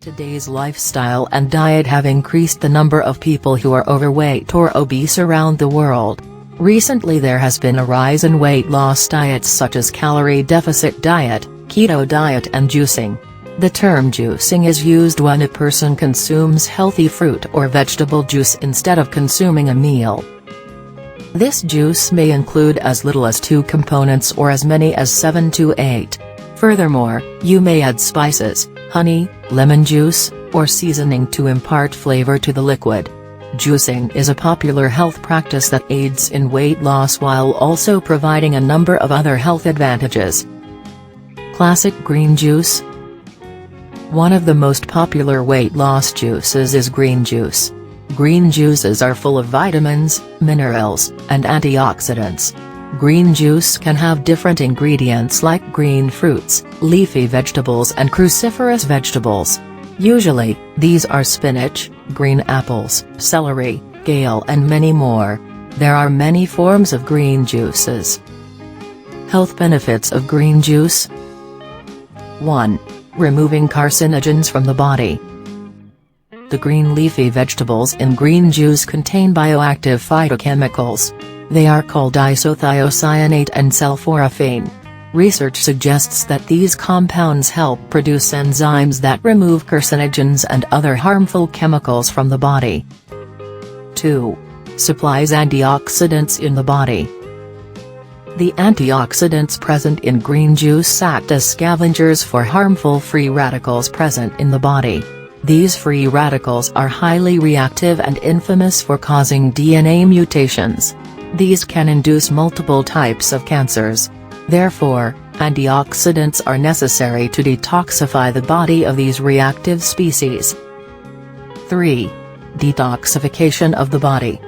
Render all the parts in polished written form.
Today's lifestyle and diet have increased the number of people who are overweight or obese around the world. Recently there has been a rise in weight loss diets such as calorie deficit diet, keto diet and juicing. The term juicing is used when a person consumes healthy fruit or vegetable juice instead of consuming a meal. This juice may include as little as 2 components or as many as 7 to 8. Furthermore, you may add spices, honey, lemon juice, or seasoning to impart flavor to the liquid. Juicing is a popular health practice that aids in weight loss while also providing a number of other health advantages. Classic green juice. One of the most popular weight loss juices is green juice. Green juices are full of vitamins, minerals, and antioxidants. Green juice can have different ingredients like green fruits, leafy vegetables and cruciferous vegetables. Usually, these are spinach, green apples, celery, kale and many more. There are many forms of green juices. Health benefits of green juice. 1. Removing carcinogens from the body. The green leafy vegetables in green juice contain bioactive phytochemicals. They are called isothiocyanate and sulforaphane. Research suggests that these compounds help produce enzymes that remove carcinogens and other harmful chemicals from the body. 2. Supplies antioxidants in the body. The antioxidants present in green juice act as scavengers for harmful free radicals present in the body. These free radicals are highly reactive and infamous for causing DNA mutations. These can induce multiple types of cancers. Therefore, antioxidants are necessary to detoxify the body of these reactive species. 3. Detoxification of the body.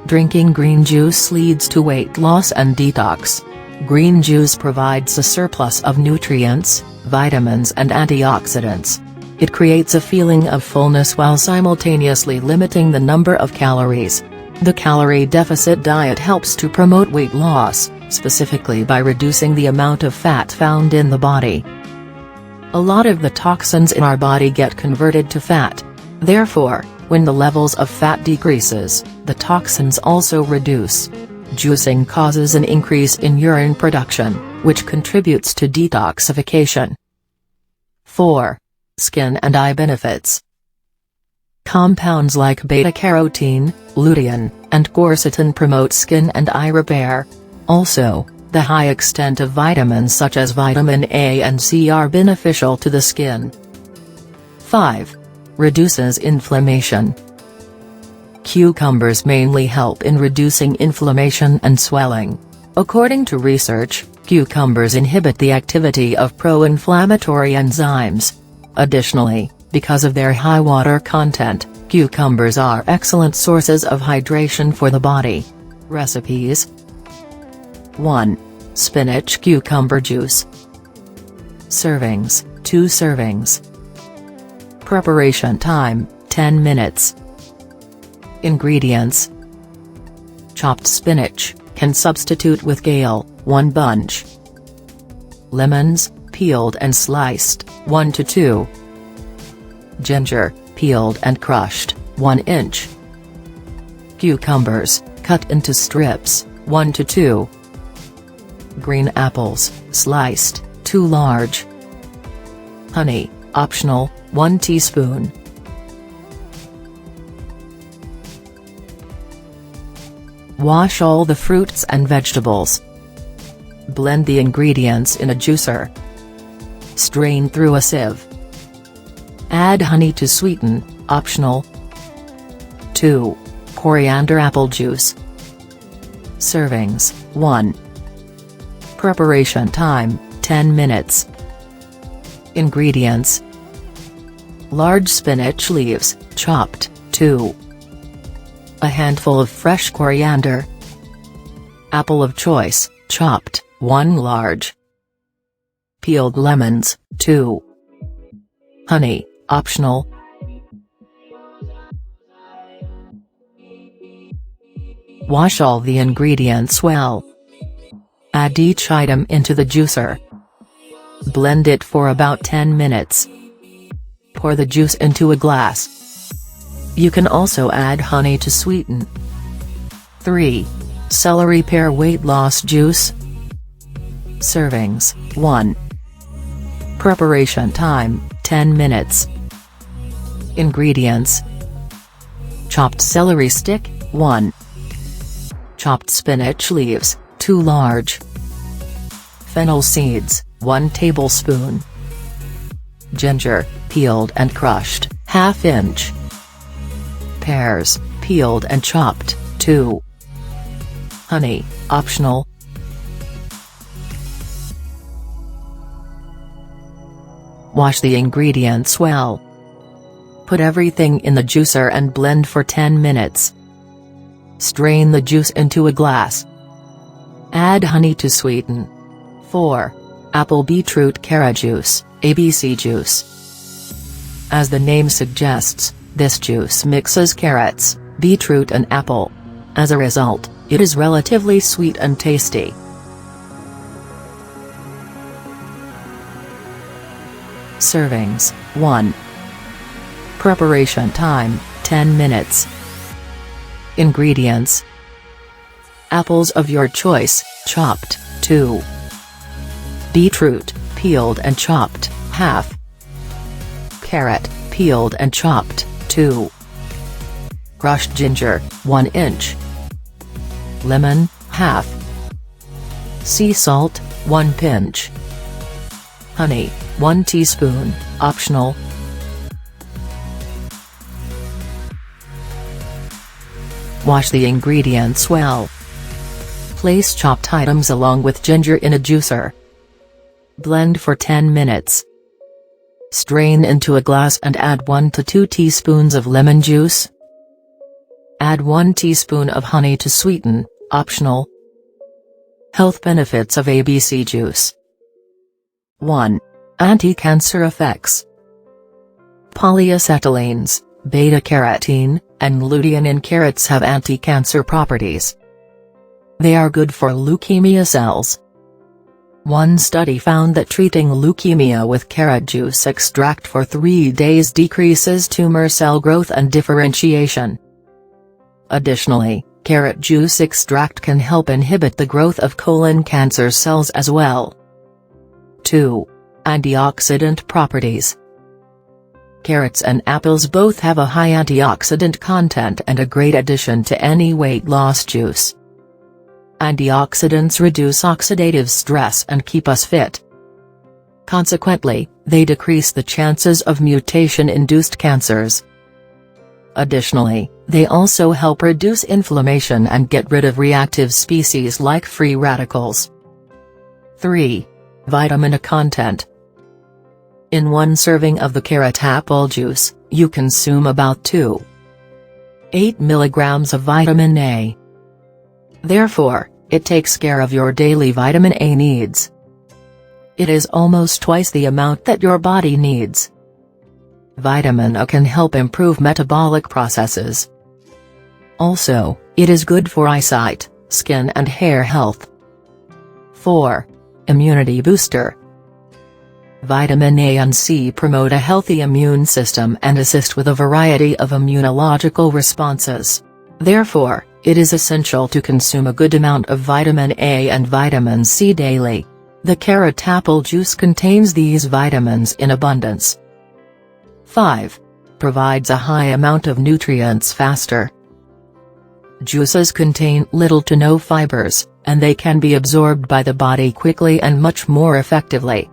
Drinking green juice leads to weight loss and detox. Green juice provides a surplus of nutrients, vitamins and antioxidants. It creates a feeling of fullness while simultaneously limiting the number of calories. The calorie deficit diet helps to promote weight loss, specifically by reducing the amount of fat found in the body. A lot of the toxins in our body get converted to fat. Therefore, when the levels of fat decreases, the toxins also reduce. Juicing causes an increase in urine production, which contributes to detoxification. 4. Skin and eye benefits. Compounds like beta-carotene, lutein, and quercetin promote skin and eye repair. Also, the high extent of vitamins such as vitamin A and C are beneficial to the skin. 5. Reduces inflammation. Cucumbers mainly help in reducing inflammation and swelling. According to research, cucumbers inhibit the activity of pro-inflammatory enzymes. Additionally, because of their high water content, cucumbers are excellent sources of hydration for the body. Recipes. 1. Spinach cucumber juice. Servings, 2 servings. Preparation time, 10 minutes. Ingredients. Chopped spinach, can substitute with kale, 1 bunch. Lemons, peeled and sliced, 1 to 2. Ginger, peeled and crushed, 1 inch. Cucumbers, cut into strips, 1 to 2. Green apples, sliced, 2 large. Honey, optional, 1 teaspoon. Wash all the fruits and vegetables. Blend the ingredients in a juicer. Strain through a sieve. Add honey to sweeten, optional. 2. Coriander apple juice. Servings, 1. Preparation time, 10 minutes. Ingredients. Large spinach leaves, chopped, 2. A handful of fresh coriander. Apple of choice, chopped, 1 large. Peeled lemons, 2. Honey, optional. Wash all the ingredients well. Add each item into the juicer. Blend it for about 10 minutes. Pour the juice into a glass. You can also add honey to sweeten. 3. Celery pear weight loss juice. Servings, 1. Preparation time, 10 minutes. Ingredients: chopped celery stick, 1. Chopped spinach leaves, 2 large. Fennel seeds, 1 tablespoon. Ginger, peeled and crushed, ½ inch. Pears, peeled and chopped, 2. Honey, optional. Wash the ingredients well. Put everything in the juicer and blend for 10 minutes. Strain the juice into a glass. Add honey to sweeten. 4. Apple beetroot carrot juice, ABC juice. As the name suggests, this juice mixes carrots, beetroot and apple. As a result, it is relatively sweet and tasty. Servings, 1. Preparation time, 10 minutes. Ingredients: apples of your choice, chopped, 2. Beetroot, peeled and chopped, ½. Carrot, peeled and chopped, 2. Crushed ginger, 1 inch. Lemon, ½ Sea salt, 1 pinch. Honey, 1 teaspoon, optional. Wash the ingredients well. Place chopped items along with ginger in a juicer. Blend for 10 minutes. Strain into a glass and add 1 to 2 teaspoons of lemon juice. Add 1 teaspoon of honey to sweeten, optional. Health benefits of ABC juice. 1. Anti-cancer effects. Polyacetylenes, beta-carotene, and lutein in carrots have anti-cancer properties. They are good for leukemia cells. One study found that treating leukemia with carrot juice extract for 3 days decreases tumor cell growth and differentiation. Additionally, carrot juice extract can help inhibit the growth of colon cancer cells as well. 2. Antioxidant properties. Carrots and apples both have a high antioxidant content and a great addition to any weight loss juice. Antioxidants reduce oxidative stress and keep us fit. Consequently, they decrease the chances of mutation-induced cancers. Additionally, they also help reduce inflammation and get rid of reactive species like free radicals. 3. Vitamin A content. In one serving of the carrot apple juice, you consume about 2.8 mg of vitamin A. Therefore, it takes care of your daily vitamin A needs. It is almost twice the amount that your body needs. Vitamin A can help improve metabolic processes. Also, it is good for eyesight, skin and hair health. 4. Immunity booster. Vitamin A and C promote a healthy immune system and assist with a variety of immunological responses. Therefore, it is essential to consume a good amount of vitamin A and vitamin C daily. The carrot apple juice contains these vitamins in abundance. 5. Provides a high amount of nutrients faster. Juices contain little to no fibers, and they can be absorbed by the body quickly and much more effectively.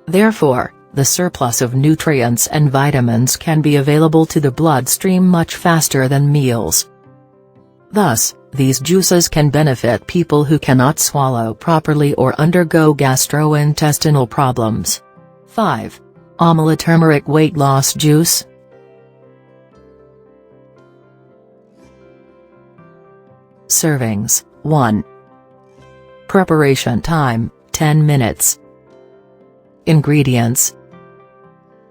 Therefore, the surplus of nutrients and vitamins can be available to the bloodstream much faster than meals. Thus, these juices can benefit people who cannot swallow properly or undergo gastrointestinal problems. 5. Amla turmeric weight loss juice. Servings, 1. Preparation time, 10 minutes. Ingredients: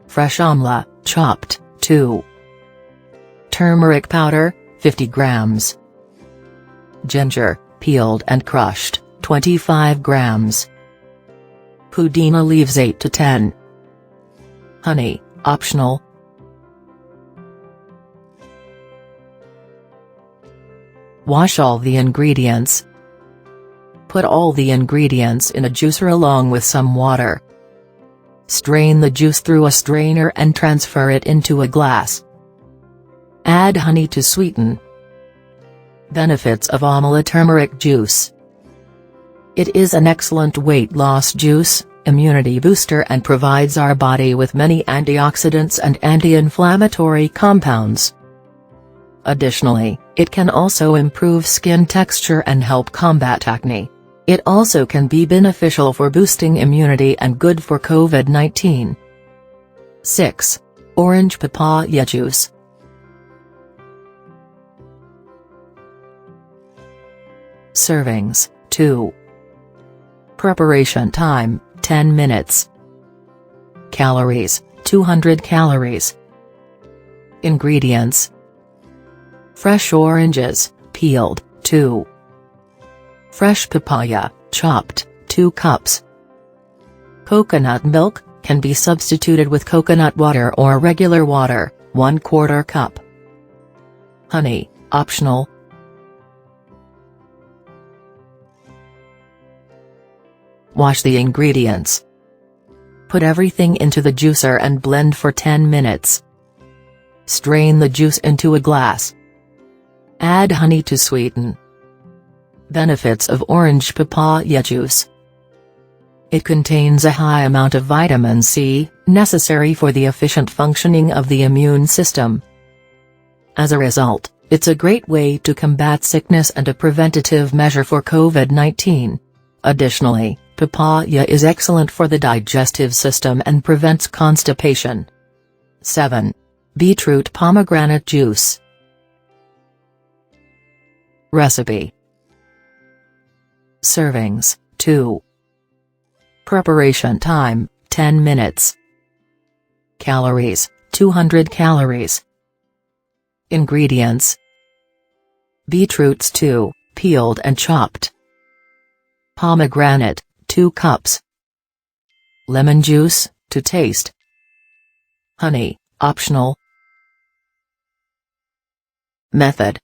fresh amla, chopped, 2. Turmeric powder, 50 grams. Ginger, peeled and crushed, 25 grams. Pudina leaves 8 to 10. Honey, optional. Wash all the ingredients. Put all the ingredients in a juicer along with some water. Strain the juice through a strainer and transfer it into a glass. Add honey to sweeten. Benefits of Amla turmeric juice. It is an excellent weight loss juice, immunity booster, and provides our body with many antioxidants and anti-inflammatory compounds. Additionally, it can also improve skin texture and help combat acne. It also can be beneficial for boosting immunity and good for COVID-19. 6. Orange papaya juice. Servings, 2. Preparation time, 10 minutes. Calories, 200 calories. Ingredients: fresh oranges, peeled, 2. Fresh papaya, chopped, 2 cups. Coconut milk, can be substituted with coconut water or regular water, 1/4 cup. Honey, optional. Wash the ingredients. Put everything into the juicer and blend for 10 minutes. Strain the juice into a glass. Add honey to sweeten. Benefits of orange papaya juice. It contains a high amount of vitamin C, necessary for the efficient functioning of the immune system. As a result, it's a great way to combat sickness and a preventative measure for COVID-19. Additionally, papaya is excellent for the digestive system and prevents constipation. 7. Beetroot pomegranate juice. Recipe. Servings, 2. Preparation time, 10 minutes. Calories, 200 calories. Ingredients: beetroots 2, peeled and chopped. Pomegranate, 2 cups. Lemon juice, to taste. Honey, optional. Method.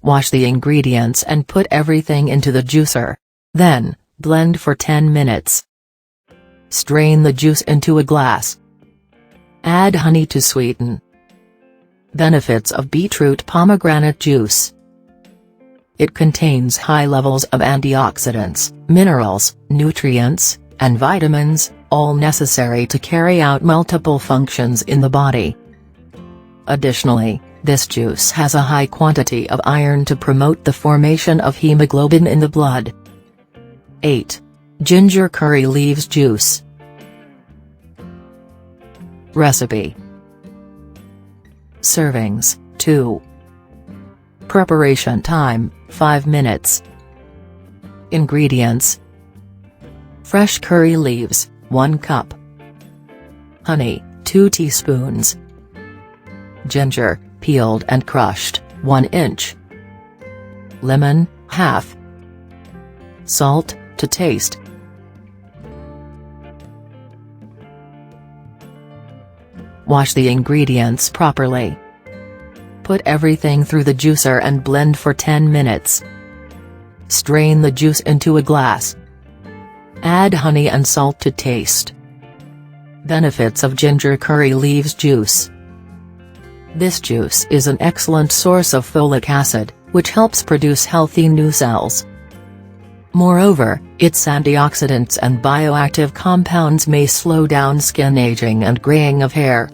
Wash the ingredients and put everything into the juicer. Then, blend for 10 minutes. Strain the juice into a glass. Add honey to sweeten. Benefits of beetroot pomegranate juice. It contains high levels of antioxidants, minerals, nutrients, and vitamins, all necessary to carry out multiple functions in the body. Additionally, this juice has a high quantity of iron to promote the formation of hemoglobin in the blood. 8. Ginger curry leaves juice. Recipe. Servings, 2. Preparation time, 5 minutes. Ingredients: fresh curry leaves, 1 cup. Honey, 2 teaspoons. Ginger, peeled and crushed, 1 inch. Lemon, half. Salt, to taste. Wash the ingredients properly. Put everything through the juicer and blend for 10 minutes. Strain the juice into a glass. Add honey and salt to taste. Benefits of ginger curry leaves juice. This juice is an excellent source of folic acid, which helps produce healthy new cells. Moreover, its antioxidants and bioactive compounds may slow down skin aging and graying of hair.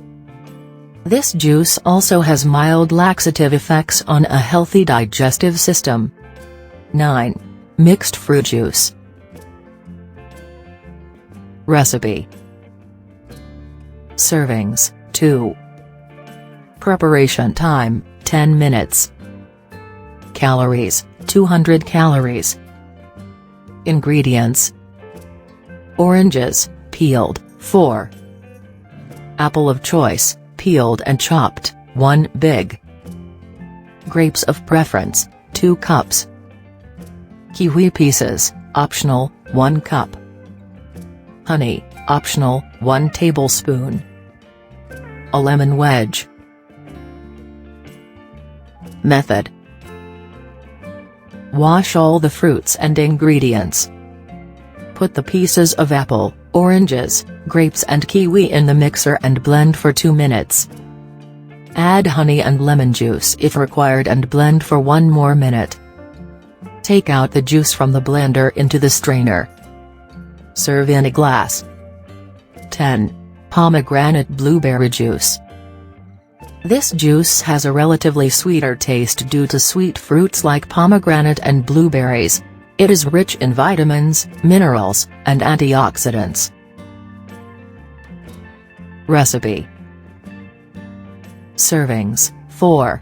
This juice also has mild laxative effects on a healthy digestive system. 9. Mixed fruit juice. Recipe. Servings, 2. Preparation time, 10 minutes. Calories, 200 calories. Ingredients: oranges, peeled, 4. Apple of choice, peeled and chopped, 1 big. Grapes of preference, 2 cups. Kiwi pieces, optional, 1 cup. Honey, optional, 1 tablespoon. A lemon wedge. Method: wash all the fruits and ingredients. Put the pieces of apple, oranges, grapes and kiwi in the mixer and blend for 2 minutes. Add honey and lemon juice if required and blend for 1 more minute. Take out the juice from the blender into the strainer. Serve in a glass. 10. Pomegranate blueberry juice. This juice has a relatively sweeter taste due to sweet fruits like pomegranate and blueberries. It is rich in vitamins, minerals, and antioxidants. Recipe. Servings, 4.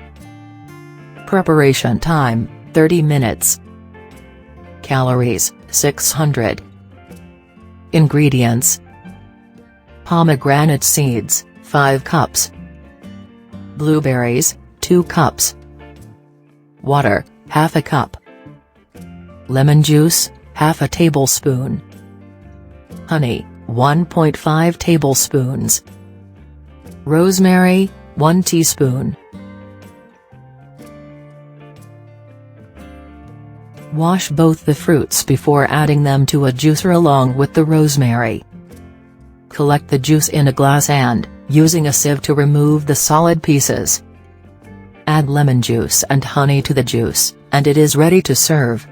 Preparation time, 30 minutes. Calories, 600. Ingredients: pomegranate seeds, 5 cups. Blueberries, 2 cups. Water, half a cup. Lemon juice, half a tablespoon. Honey, 1.5 tablespoons. Rosemary, 1 teaspoon. Wash both the fruits before adding them to a juicer along with the rosemary. Collect the juice in a glass and, using a sieve to remove the solid pieces. Add lemon juice and honey to the juice, and it is ready to serve.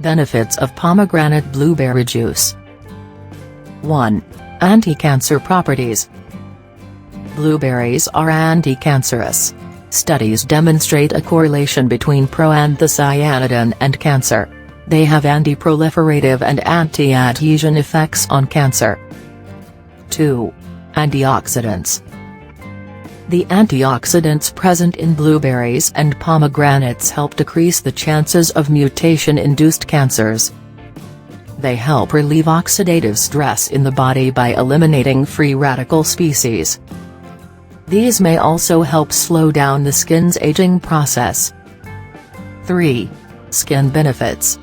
Benefits of pomegranate blueberry juice. 1. Anti-cancer properties. Blueberries are anti-cancerous. Studies demonstrate a correlation between proanthocyanidin and cancer. They have anti-proliferative and anti-adhesion effects on cancer. 2. Antioxidants. The antioxidants present in blueberries and pomegranates help decrease the chances of mutation-induced cancers. They help relieve oxidative stress in the body by eliminating free radical species. These may also help slow down the skin's aging process. 3. Skin benefits.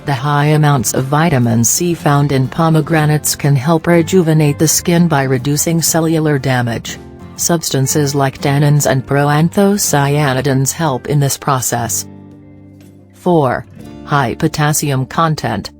The high amounts of vitamin C found in pomegranates can help rejuvenate the skin by reducing cellular damage. Substances like tannins and proanthocyanidins help in this process. 4. High potassium content.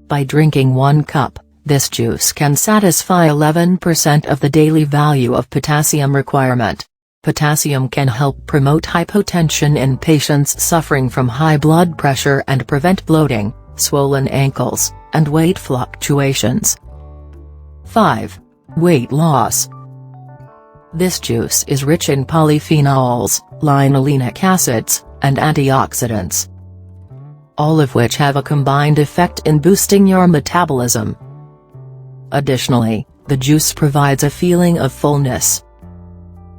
By drinking 1 cup, this juice can satisfy 11% of the daily value of potassium requirement. Potassium can help promote hypotension in patients suffering from high blood pressure and prevent bloating, swollen ankles, and weight fluctuations. 5. Weight loss. This juice is rich in polyphenols, linolenic acids, and antioxidants, all of which have a combined effect in boosting your metabolism. Additionally, the juice provides a feeling of fullness.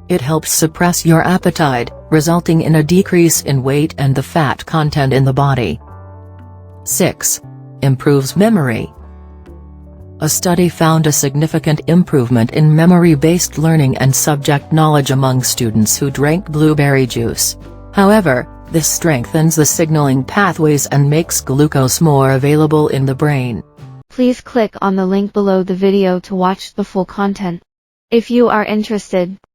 It helps suppress your appetite, resulting in a decrease in weight and the fat content in the body. 6. Improves memory. A study found a significant improvement in memory-based learning and subject knowledge among students who drank blueberry juice. However, this strengthens the signaling pathways and makes glucose more available in the brain. Please click on the link below the video to watch the full content. If you are interested,